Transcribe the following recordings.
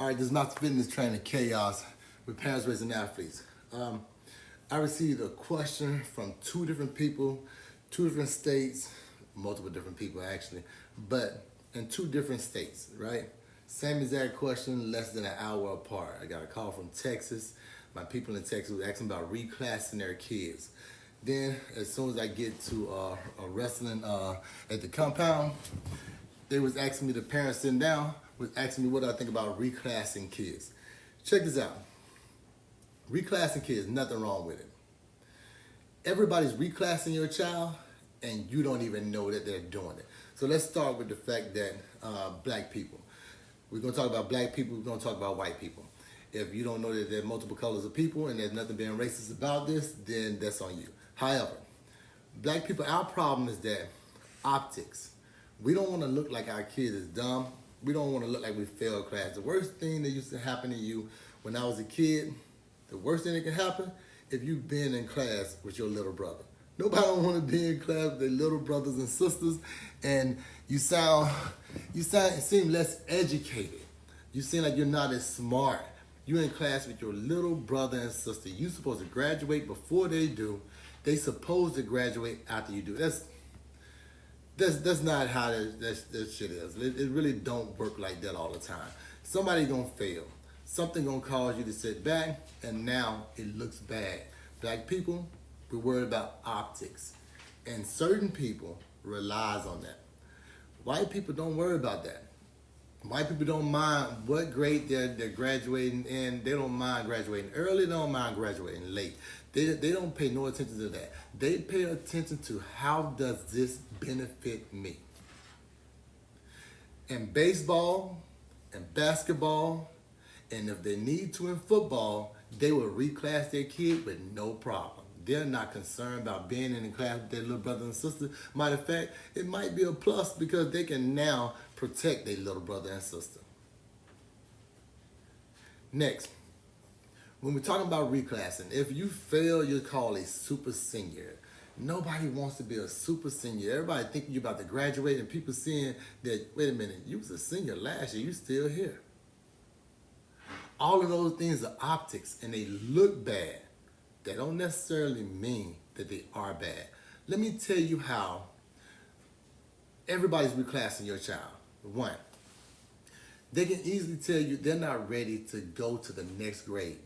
All right, this is Master Fitness Training Chaos with Parents Raising Athletes. I received a question from two different people, two different states, multiple different people actually, but in two different states, right? Same exact question, less than an hour apart. I got a call from Texas. My people in Texas were asking about reclassing their kids. Then, as soon as I get to a wrestling at the compound, they was asking me, the parents sitting down, was asking me what I think about reclassing kids. Check this out. Reclassing kids, nothing wrong with it. Everybody's reclassing your child, and you don't even know that they're doing it. So let's start with the fact that black people. We're going to talk about black people, we're going to talk about white people. If you don't know that there are multiple colors of people and there's nothing being racist about this, then that's on you. However, black people, our problem is that optics. We don't want to look like our kid is dumb. We don't want to look like we failed class. The worst thing that used to happen to you when I was a kid, the worst thing that can happen, if you've been in class with your little brother. Nobody don't want to be in class with their little brothers and sisters, and you seem less educated. You seem like you're not as smart. You're in class with your little brother and sister. You're supposed to graduate before they do. They supposed to graduate after you do. That's not how that shit is. It really don't work like that all the time. Somebody gonna fail. Something gonna cause you to sit back, and now it looks bad. Black people, we're worried about optics, and certain people relies on that. White people don't worry about that. White people don't mind what grade they're graduating in. They don't mind graduating early. They don't mind graduating late. They don't pay no attention to that. They pay attention to how does this benefit me. In baseball and basketball, and if they need to in football, they will reclass their kid with no problem. They're not concerned about being in the class with their little brother and sister. Matter of fact, it might be a plus because they can now protect their little brother and sister. Next, when we're talking about reclassing, if you fail, you're called a super senior. Nobody wants to be a super senior. Everybody thinking you're about to graduate, and people seeing that, wait a minute, you was a senior last year, you still here. All of those things are optics, and they look bad. They don't necessarily mean that they are bad. Let me tell you how everybody's reclassing your child. One, they can easily tell you they're not ready to go to the next grade.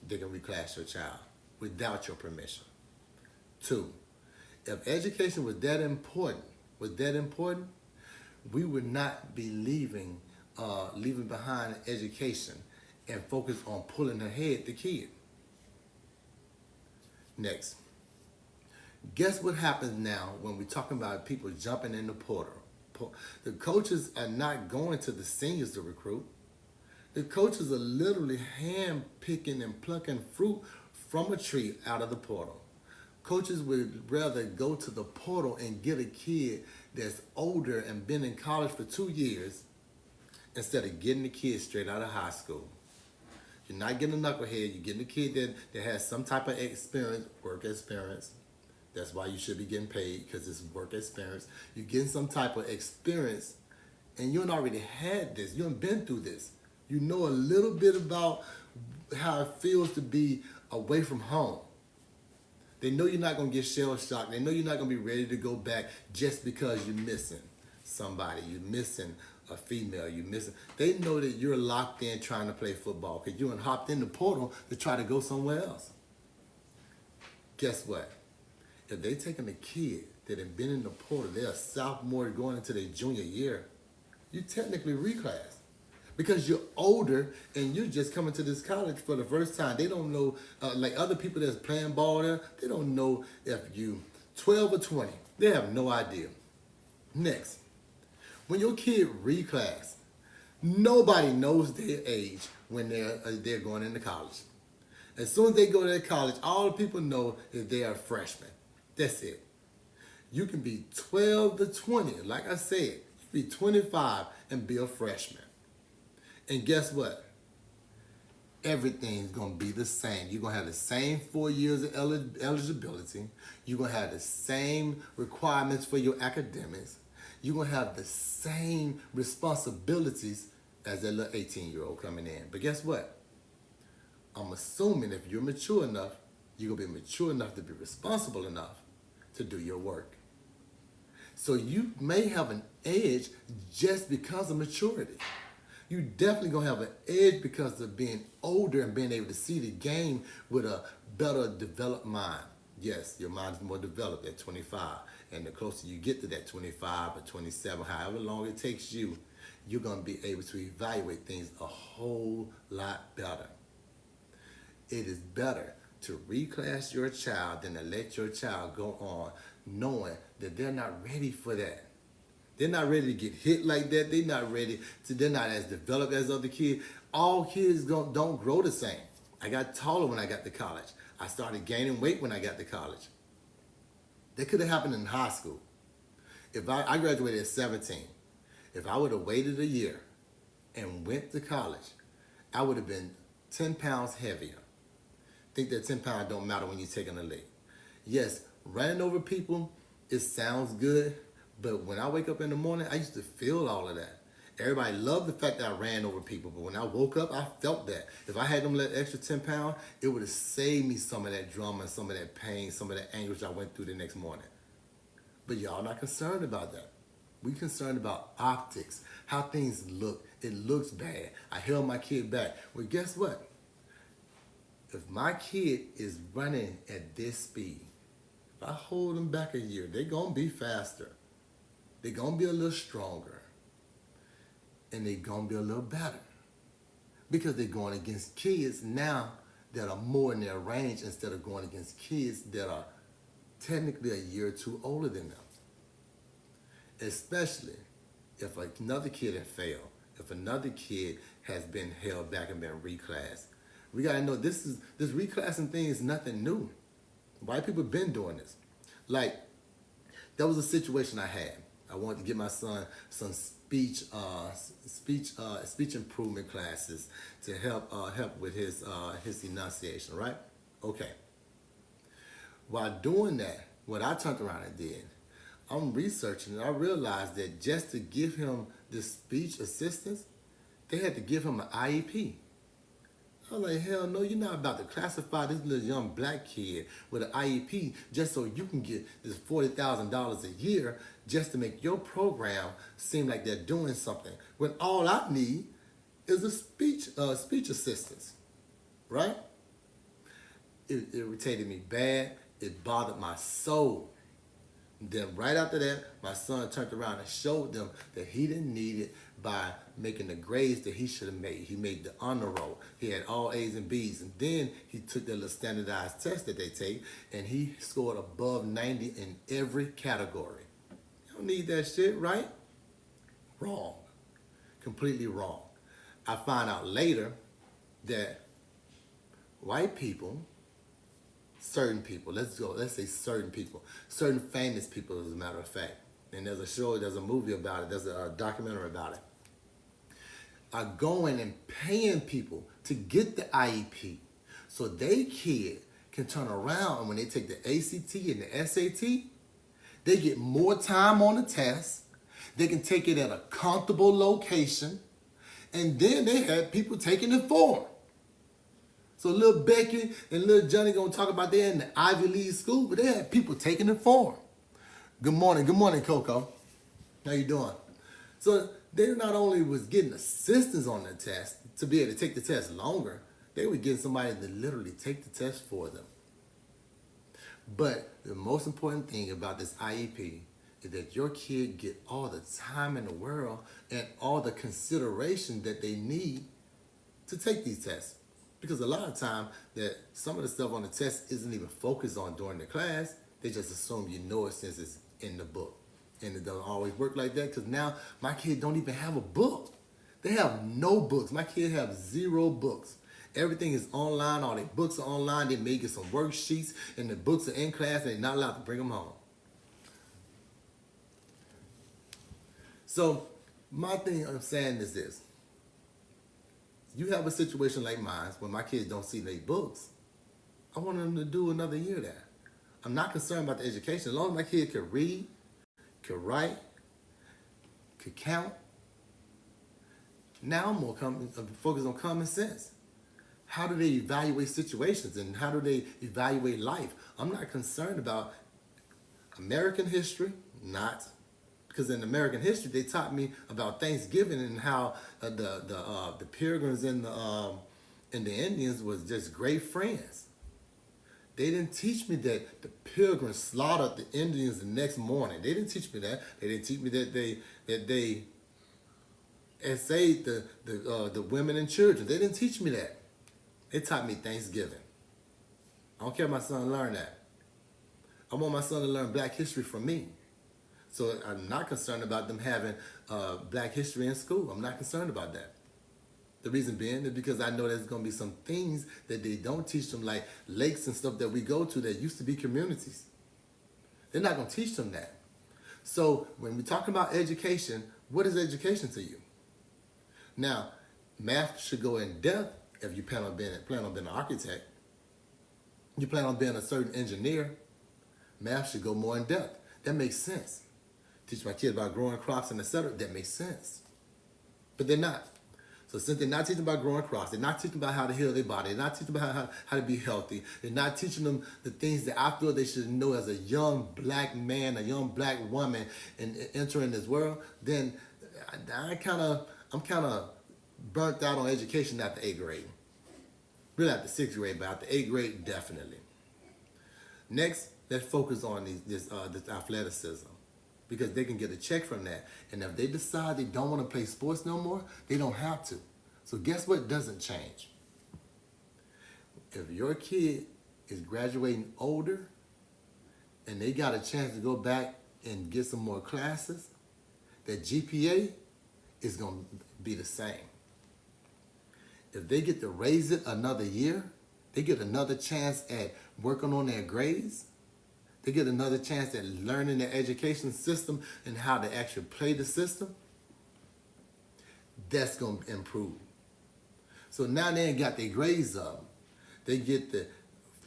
They can reclass your child without your permission. Two, if education was that important, we would not be leaving behind education and focus on pulling ahead the kid. Next, guess what happens now when we're talking about people jumping in the portal? The coaches are not going to the seniors to recruit. The coaches are literally hand picking and plucking fruit from a tree out of the portal. Coaches would rather go to the portal and get a kid that's older and been in college for 2 years instead of getting the kid straight out of high school. You're not getting a knucklehead. You're getting a kid that has some type of experience, work experience. That's why you should be getting paid, because it's work experience. You're getting some type of experience, and you already had this. You haven't been through this. You know a little bit about how it feels to be away from home. They know you're not going to get shell-shocked. They know you're not going to be ready to go back just because you're missing somebody. You're missing a female, you missing. They know that you're locked in trying to play football because you hopped in the portal to try to go somewhere else. Guess what? If they taking a kid that have been in the portal, they're a sophomore going into their junior year, you technically reclass because you're older and you're just coming to this college for the first time. They don't know, like other people that's playing ball there, they don't know if you 12 or 20. They have no idea. Next. When your kid reclass, nobody knows their age when they're going into college. As soon as they go to college, all the people know is they are freshmen. That's it. You can be 12 to 20, like I said, you can be 25 and be a freshman. And guess what? Everything's going to be the same. You're going to have the same 4 years of eligibility. You're going to have the same requirements for your academics. You're going to have the same responsibilities as that little 18-year-old coming in. But guess what? I'm assuming if you're mature enough, you're going to be mature enough to be responsible enough to do your work. So you may have an edge just because of maturity. You definitely going to have an edge because of being older and being able to see the game with a better developed mind. Yes, your mind is more developed at 25. And the closer you get to that 25 or 27, however long it takes you, you're going to be able to evaluate things a whole lot better. It is better to reclass your child than to let your child go on knowing that they're not ready for that. They're not ready to get hit like that. They're not as developed as other kids. All kids don't grow the same. I got taller when I got to college. I started gaining weight when I got to college. That could have happened in high school. If I graduated at 17. If I would have waited a year and went to college, I would have been 10 pounds heavier. Think that 10 pounds don't matter when you're taking a leap. Yes, running over people, it sounds good, but when I wake up in the morning, I used to feel all of that. Everybody loved the fact that I ran over people, but when I woke up, I felt that. If I had them let extra 10 pounds, it would have saved me some of that drama and some of that pain, some of that anguish I went through the next morning. But y'all not concerned about that. We concerned about optics, how things look. It looks bad. I held my kid back. Well, guess what? If my kid is running at this speed, if I hold them back a year, they're going to be faster. They're going to be a little stronger. And they're going to be a little better. Because they're going against kids now that are more in their range instead of going against kids that are technically a year or two older than them. Especially if another kid has failed, if another kid has been held back and been reclassed. We gotta know this reclassing thing is nothing new. White people been doing this. Like, there was a situation I had. I wanted to get my son some speech improvement classes to help with his enunciation, right? Okay. While doing that, what I turned around and did, I'm researching and I realized that just to give him this speech assistance, they had to give him an IEP. I was like, hell no, you're not about to classify this little young black kid with an IEP just so you can get this $40,000 a year just to make your program seem like they're doing something. When all I need is a speech assistance, right? It irritated me bad. It bothered my soul. Then right after that, my son turned around and showed them that he didn't need it by making the grades that he should have made. He made the honor roll. He had all A's and B's. And then he took that little standardized test that they take, and he scored above 90 in every category. You don't need that shit, right? Wrong. Completely wrong. I find out later that white people, certain people, let's say certain people, certain famous people as a matter of fact, and there's a movie about it, there's a documentary about it, are going and paying people to get the IEP so they kid can turn around and when they take the ACT and the SAT, they get more time on the test, they can take it at a comfortable location, and then they had people taking it for them. So little Becky and little Johnny gonna talk about they're in the Ivy League school, but they had people taking it for them. Good morning, Coco. How you doing? So they not only was getting assistance on the test to be able to take the test longer, they were getting somebody to literally take the test for them. But the most important thing about this IEP is that your kid get all the time in the world and all the consideration that they need to take these tests. Because a lot of time that some of the stuff on the test isn't even focused on during the class. They just assume you know it since it's in the book. And it doesn't always work like that because now my kid don't even have a book. They have no books. My kid have 0 books. Everything is online. All their books are online. They may get some worksheets and the books are in class and they're not allowed to bring them home. So my thing I'm saying is this. You have a situation like mine where my kids don't see their books. I want them to do another year there. I'm not concerned about the education. As long as my kid can read, can write, can count, Now I'm more focused on common sense. How do they evaluate situations and how do they evaluate life? I'm not concerned about American history, not because in American history they taught me about Thanksgiving and how the Pilgrims and the Indians was just great friends. They didn't teach me that the Pilgrims slaughtered the Indians the next morning. They didn't teach me that. They didn't teach me that they essayed the women and children. They didn't teach me that. They taught me Thanksgiving. I don't care if my son learn that. I want my son to learn Black history from me. So I'm not concerned about them having Black history in school. I'm not concerned about that. The reason being is because I know there's going to be some things that they don't teach them, like lakes and stuff that we go to that used to be communities. They're not going to teach them that. So when we're talking about education, what is education to you? Now, math should go in depth if you plan on being an architect. You plan on being a certain engineer, math should go more in depth. That makes sense. Teach my kids about growing crops and etc. That makes sense. But they're not. So since they're not teaching about growing crops, they're not teaching about how to heal their body, they're not teaching about how to be healthy, they're not teaching them the things that I feel they should know as a young Black man, a young Black woman and entering this world, then I'm kind of burnt out on education after 8th grade. Really after 6th grade, but after 8th grade, definitely. Next, let's focus on this athleticism, because they can get a check from that. And if they decide they don't want to play sports no more, they don't have to. So guess what doesn't change? If your kid is graduating older and they got a chance to go back and get some more classes, their GPA is going to be the same. If they get to raise it another year, they get another chance at working on their grades, they get another chance at learning the education system and how to actually play the system, that's going to improve. So now they ain't got their grades up. They get to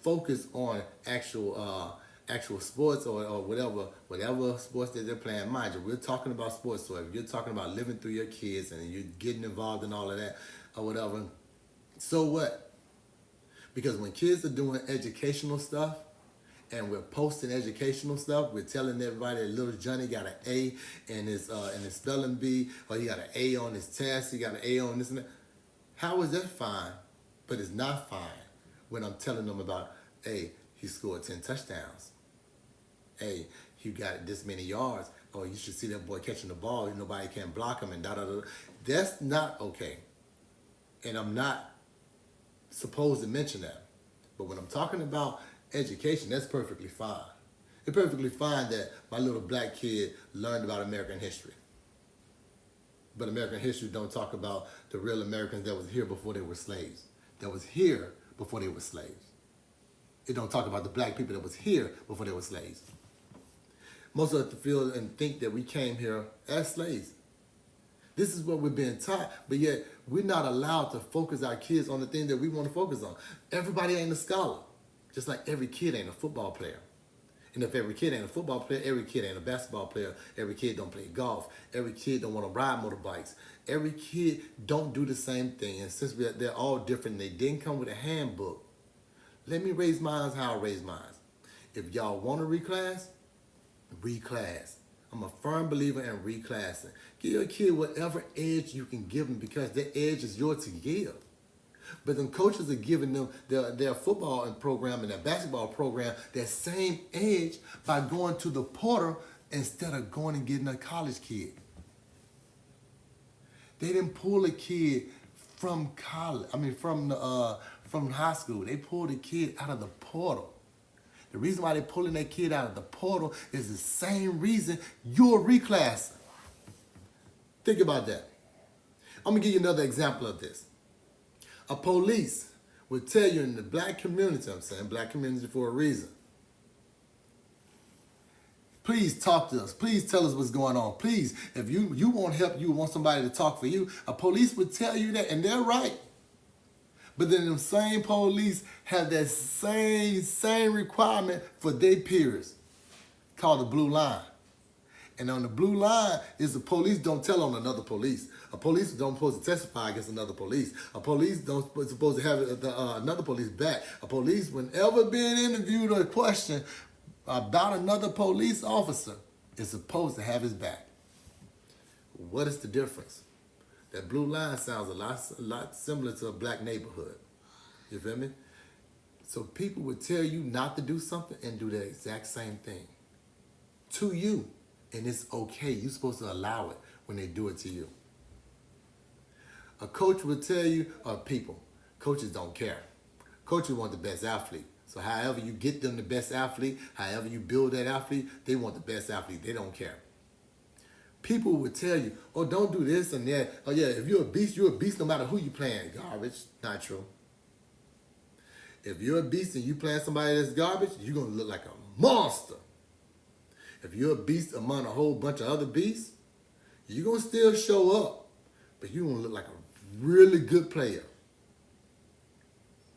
focus on actual sports or whatever sports that they're playing. Mind you, we're talking about sports, so if you're talking about living through your kids and you're getting involved in all of that or whatever, so what? Because when kids are doing educational stuff, and we're posting educational stuff, we're telling everybody that little Johnny got an A in his spelling bee, or he got an A on his test, he got an A on this and that. How is that fine? But it's not fine when I'm telling them about, hey, he scored 10 touchdowns. Hey, he got this many yards. Oh, you should see that boy catching the ball. Nobody can block him and da-da-da. That's not okay. And I'm not supposed to mention that. But when I'm talking about education, that's perfectly fine. It's perfectly fine that my little Black kid learned about American history. But American history don't talk about the real Americans that was here before they were slaves. That was here before they were slaves. It don't talk about the Black people that was here before they were slaves. Most of us feel and think that we came here as slaves. This is what we're being taught, but yet we're not allowed to focus our kids on the thing that we want to focus on. Everybody ain't a scholar. Just like every kid ain't a football player. And if every kid ain't a football player, every kid ain't a basketball player. Every kid don't play golf. Every kid don't want to ride motorbikes. Every kid don't do the same thing. And since they're all different, they didn't come with a handbook. Let me raise mine how I raise mine. If y'all want to reclass, reclass. I'm a firm believer in reclassing. Give your kid whatever edge you can give them, because the edge is yours to give. But them coaches are giving them their football program and their basketball program that same edge by going to the portal instead of going and getting a college kid. They didn't pull a kid from college. From high school. They pulled the kid out of the portal. The reason why they're pulling that kid out of the portal is the same reason you're reclassing. Think about that. I'm gonna give you another example of this. A police will tell you in the Black community, I'm saying Black community for a reason, please talk to us. Please tell us what's going on. Please, if you want help, you want somebody to talk for you, a police would tell you that, and they're right. But then the same police have that same requirement for their peers, called the blue line. And on the blue line is the police don't tell on another police. A police don't supposed to testify against another police. A police don't supposed to have another police back. A police, whenever being interviewed or questioned about another police officer, is supposed to have his back. What is the difference? That blue line sounds a lot similar to a black neighborhood. You feel me? So people would tell you not to do something and do the exact same thing to you. And it's okay. You're supposed to allow it when they do it to you. A coach will tell you, coaches don't care. Coaches want the best athlete. So however you get them the best athlete, however you build that athlete, they want the best athlete. They don't care. People would tell you, oh, don't do this and that. Oh, yeah, if you're a beast no matter who you playing. Garbage. Not true. If you're a beast and you playing somebody that's garbage, you're going to look like a monster. If you're a beast among a whole bunch of other beasts, you're going to still show up, but you're going to look like a really good player.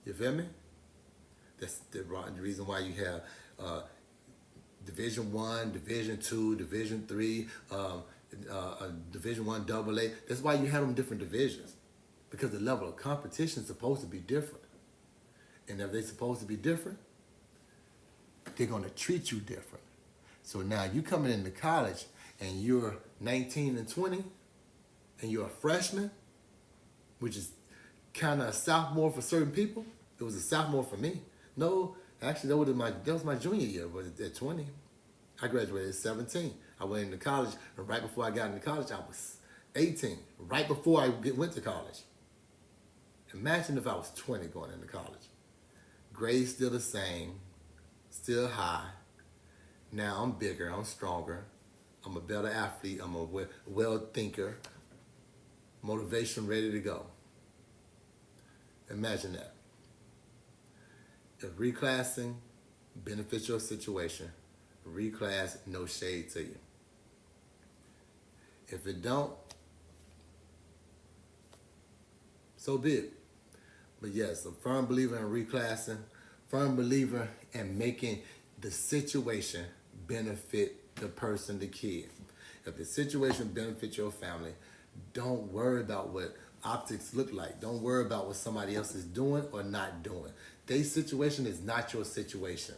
You feel me? That's the reason why you have Division I, Division II, Division III, Division I AA. That's why you have them different divisions, because the level of competition is supposed to be different. And if they're supposed to be different, they're going to treat you different. So now you coming into college and you're 19 and 20 and you're a freshman, which is kind of a sophomore for certain people. It was a sophomore for me. No, actually that was my junior year, but at 20. I graduated at 17. I went into college, and right before I got into college, I was 18, right before I went to college. Imagine if I was 20 going into college. Grades still the same, still high. Now I'm bigger, I'm stronger, I'm a better athlete, I'm a well thinker, motivation ready to go. Imagine that. If reclassing benefits your situation, reclass, no shade to you. If it don't, so be it. But yes, a firm believer in reclassing, firm believer in making the situation benefit the person, the kid. If the situation benefits your family, don't worry about what optics look like. Don't worry about what somebody else is doing or not doing. Their situation is not your situation.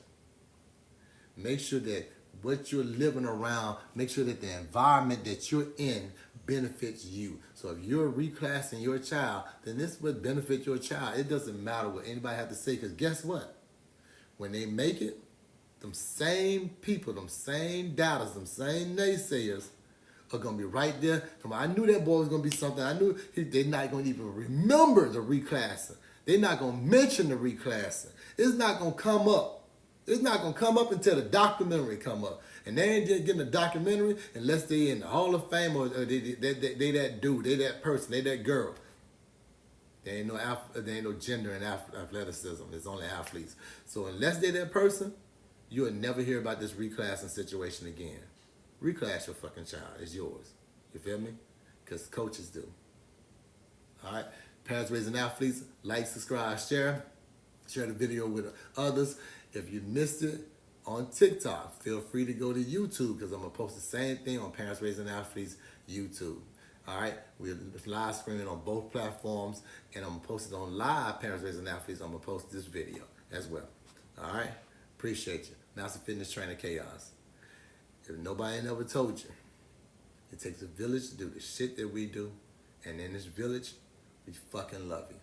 Make sure that what you're living around, make sure that the environment that you're in benefits you. So if you're reclassing your child, then this would benefit your child. It doesn't matter what anybody has to say, because guess what? When they make it, them same people, them same doubters, them same naysayers are going to be right there. I knew that boy was going to be something. I knew they're not going to even remember the reclassing. They're not going to mention the reclassing. It's not going to come up. It's not going to come up until the documentary come up. And they ain't just getting a documentary unless they in the Hall of Fame or they that dude, they that person, they that girl. There ain't no gender in athleticism. It's only athletes. So unless they that person, you'll never hear about this reclassing situation again. Reclass your fucking child. It's yours. You feel me? Because coaches do. All right? Parents raising athletes, like, subscribe, share. Share the video with others. If you missed it on TikTok, feel free to go to YouTube, because I'm going to post the same thing on Parents Raising Athletes YouTube. All right? We're live streaming on both platforms, and I'm going to post it on live Parents Raising Athletes. I'm going to post this video as well. All right? Appreciate you. Master Fitness Trainer Chaos. If nobody ever told you, it takes a village to do the shit that we do, and in this village, we fucking love you.